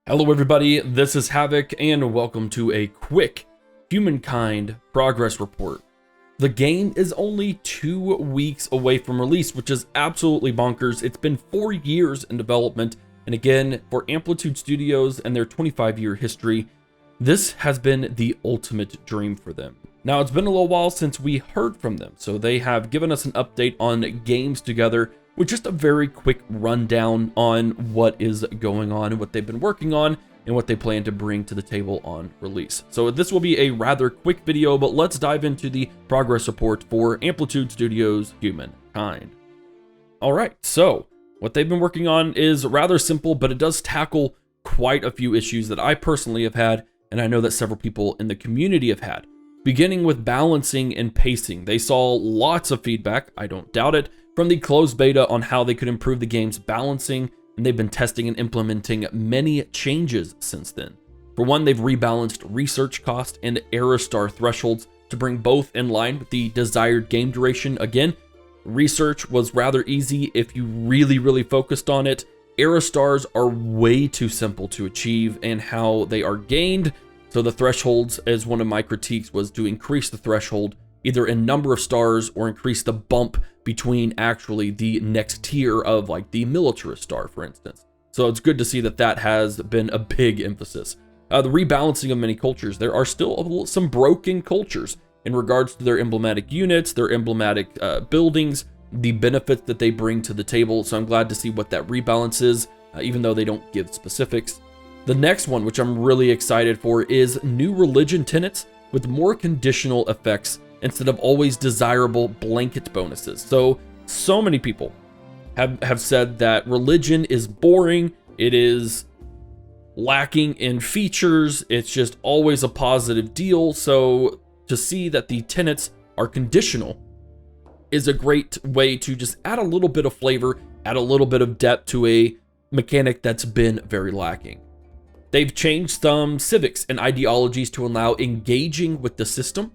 Hello everybody, this is Havoc and welcome to a quick Humankind progress report. The game is only 2 weeks away from release, which is absolutely bonkers. It's been 4 years in development, and again, for Amplitude Studios and their 25-year history, this has been the ultimate dream for them. Now, it's been a little while since we heard from them, so they have given us an update on games together with just a very quick rundown on what is going on and what they've been working on and what they plan to bring to the table on release. So this will be a rather quick video, but let's dive into the progress report for Amplitude Studios' Humankind. All right, so what they've been working on is rather simple, but it does tackle quite a few issues that I personally have had, and I know that several people in the community have had. Beginning with balancing and pacing, they saw lots of feedback, I don't doubt it, from the closed beta on how they could improve the game's balancing, and they've been testing and implementing many changes since then. For one, they've rebalanced research cost and error star thresholds to bring both in line with the desired game duration. Again, research was rather easy if you really focused on it. Error stars are way too simple to achieve and how they are gained, so the thresholds, as one of my critiques, was to increase the threshold either in number of stars or increase the bump between actually the next tier of like the militarist star, for instance. So it's good to see that that has been a big emphasis. The rebalancing of many cultures. There are still some broken cultures in regards to their emblematic units, their emblematic buildings, the benefits that they bring to the table. So I'm glad to see what that rebalance is, even though they don't give specifics. The next one, which I'm really excited for, is new religion tenets with more conditional effects instead of always desirable blanket bonuses. So many people have said that religion is boring, it is lacking in features, it's just always a positive deal. So to see that the tenets are conditional is a great way to just add a little bit of flavor, add a little bit of depth to a mechanic that's been very lacking. They've changed some civics and ideologies to allow engaging with the system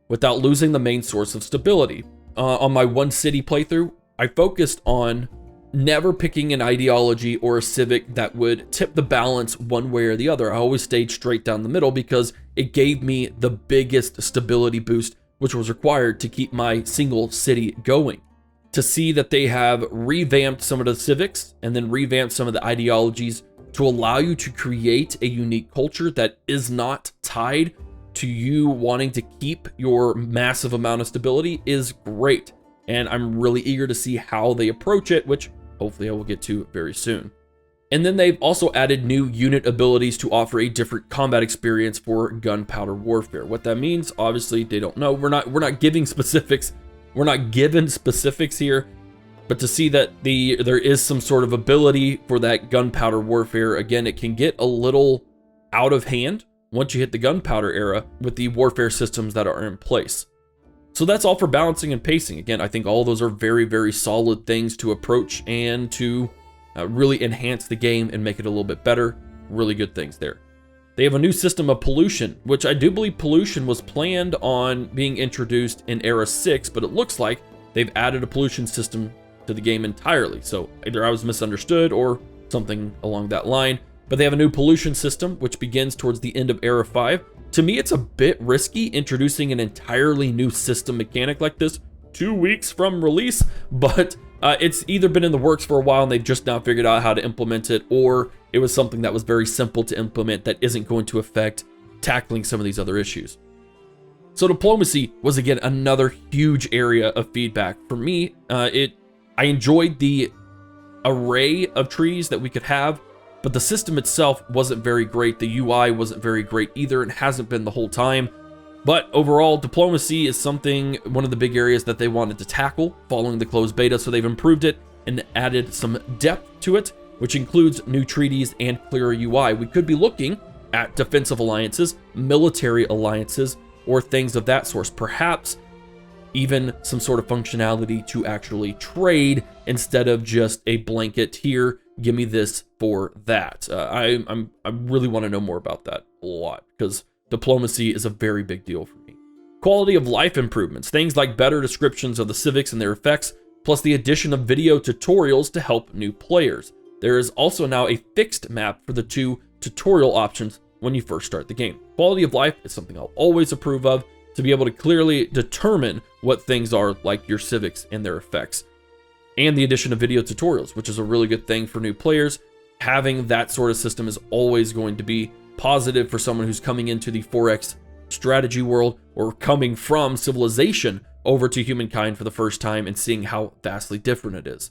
without losing the main source of stability. On my one city playthrough, I focused on never picking an ideology or a civic that would tip the balance one way or the other. I always stayed straight down the middle because it gave me the biggest stability boost, which was required to keep my single city going. To see that they have revamped some of the civics and then revamped some of the ideologies to allow you to create a unique culture that is not tied to you wanting to keep your massive amount of stability is great. And I'm really eager to see how they approach it, which hopefully I will get to very soon. And then they've also added new unit abilities to offer a different combat experience for gunpowder warfare. What that means, obviously they don't know. We're not giving specifics. We're not given specifics here, but to see that there is some sort of ability for that gunpowder warfare, again, it can get a little out of hand once you hit the gunpowder era with the warfare systems that are in place. So that's all for balancing and pacing. Again, I think all those are very solid things to approach and to really enhance the game and make it a little bit better. Really good things there. They have a new system of pollution, which I do believe pollution was planned on being introduced in Era 6, but it looks like they've added a pollution system to the game entirely. So either I was misunderstood or something along that line. But they have a new pollution system, which begins towards the end of Era 5. To me, it's a bit risky introducing an entirely new system mechanic like this 2 weeks from release, but it's either been in the works for a while and they've just now figured out how to implement it, or it was something that was very simple to implement that isn't going to affect tackling some of these other issues. So diplomacy was, again, another huge area of feedback. For me, I enjoyed the array of trees that we could have, but the system itself wasn't very great. The UI wasn't very great either and hasn't been the whole time. But overall, diplomacy is one of the big areas that they wanted to tackle following the closed beta, so they've improved it and added some depth to it, which includes new treaties and clearer UI. We could be looking at defensive alliances, military alliances, or things of that sort. Perhaps even some sort of functionality to actually trade instead of just a blanket here, give me this for that. I really want to know more about that a lot because diplomacy is a very big deal for me. Quality of life improvements, things like better descriptions of the civics and their effects, plus the addition of video tutorials to help new players. There is also now a fixed map for the two tutorial options when you first start the game. Quality of life is something I'll always approve of, to be able to clearly determine what things are, like your civics and their effects. And the addition of video tutorials, which is a really good thing for new players. Having that sort of system is always going to be positive for someone who's coming into the 4X strategy world, or coming from Civilization over to Humankind for the first time and seeing how vastly different it is.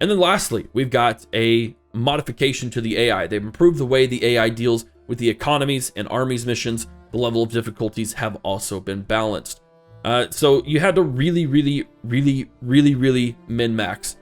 And then lastly, we've got a modification to the AI. They've improved the way the AI deals with the economies and armies missions. The level of difficulties have also been balanced. So you had to really min-max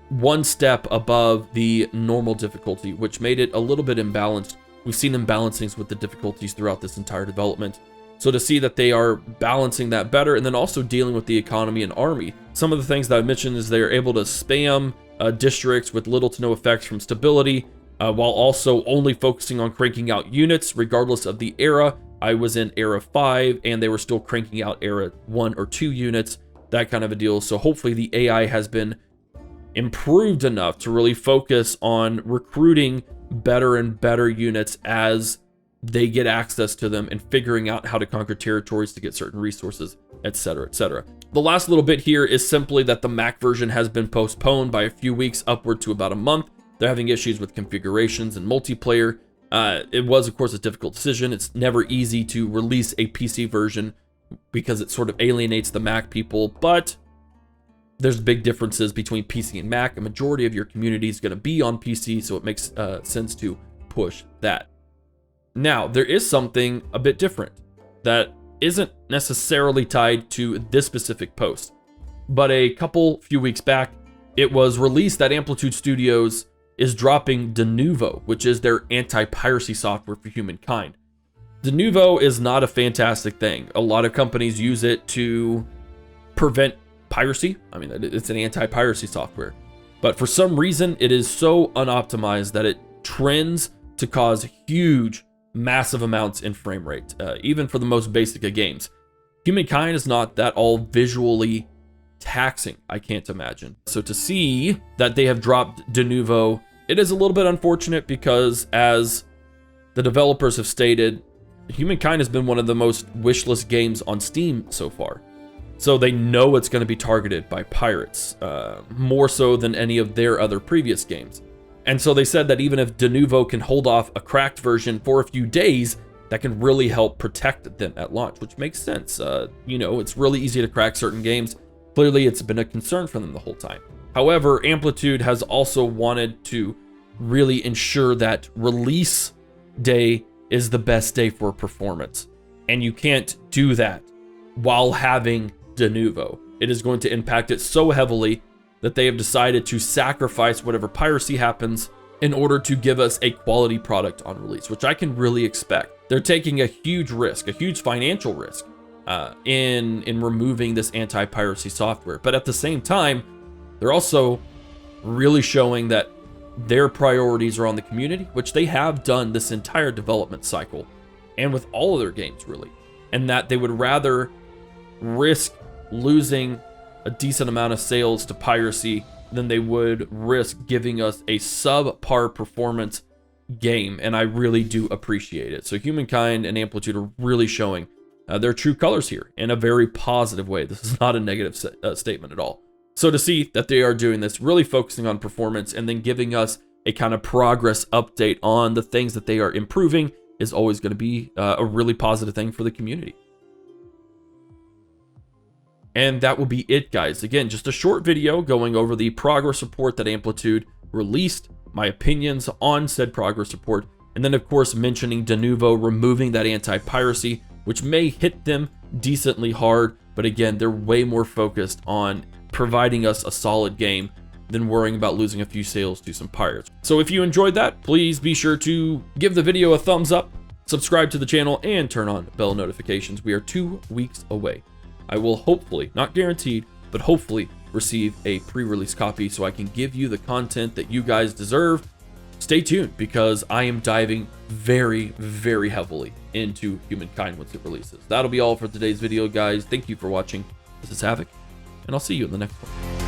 one step above the normal difficulty, which made it a little bit imbalanced. We've seen imbalancings with the difficulties throughout this entire development. So to see that they are balancing that better, and then also dealing with the economy and army. Some of the things that I mentioned is they're able to spam districts with little to no effects from stability, while also only focusing on cranking out units regardless of the era. I was in era 5 and they were still cranking out era 1 or 2 units, that kind of a deal. So hopefully the AI has been improved enough to really focus on recruiting better and better units as they get access to them, and figuring out how to conquer territories to get certain resources, etc., etc. The last little bit here is simply that the Mac version has been postponed by a few weeks, upward to about a month. They're having issues with configurations and multiplayer. It was, of course, a difficult decision. It's never easy to release a PC version because it sort of alienates the Mac people, but there's big differences between PC and Mac. A majority of your community is going to be on PC, so it makes sense to push that. Now, there is something a bit different that isn't necessarily tied to this specific post, but a few weeks back, it was released that Amplitude Studios is dropping Denuvo, which is their anti-piracy software for Humankind. Denuvo is not a fantastic thing. A lot of companies use it to prevent piracy. I mean, it's an anti-piracy software, but for some reason, it is so unoptimized that it trends to cause massive amounts in frame rate, even for the most basic of games. Humankind is not that all visually taxing, I can't imagine. So to see that they have dropped Denuvo, it is a little bit unfortunate, because as the developers have stated, Humankind has been one of the most wishlist games on Steam so far. So they know it's going to be targeted by pirates, more so than any of their other previous games. And so they said that even if Denuvo can hold off a cracked version for a few days, that can really help protect them at launch, which makes sense. It's really easy to crack certain games. Clearly, it's been a concern for them the whole time. However, Amplitude has also wanted to really ensure that release day is the best day for performance. And you can't do that while having Denuvo. It is going to impact it so heavily that they have decided to sacrifice whatever piracy happens in order to give us a quality product on release, which I can really expect. They're taking a huge risk, a huge financial risk, in removing this anti-piracy software. But at the same time, they're also really showing that their priorities are on the community, which they have done this entire development cycle, and with all of their games, really. And that they would rather risk losing a decent amount of sales to piracy than they would risk giving us a subpar performance game, and I really do appreciate it. So Humankind and Amplitude are really showing their true colors here in a very positive way. This is not a negative statement at all. So to see that they are doing this, really focusing on performance, and then giving us a kind of progress update on the things that they are improving, is always going to be a really positive thing for the community. And that will be it, guys. Again, just a short video going over the progress report that Amplitude released, my opinions on said progress report, and then of course mentioning Denuvo removing that anti-piracy, which may hit them decently hard, but again, they're way more focused on providing us a solid game than worrying about losing a few sales to some pirates. So if you enjoyed that, please be sure to give the video a thumbs up, subscribe to the channel, and turn on bell notifications. We are 2 weeks away. I will hopefully, not guaranteed, but hopefully receive a pre-release copy so I can give you the content that you guys deserve. Stay tuned, because I am diving very, very heavily into Humankind once it releases. That'll be all for today's video, guys. Thank you for watching. This is Havoc, and I'll see you in the next one.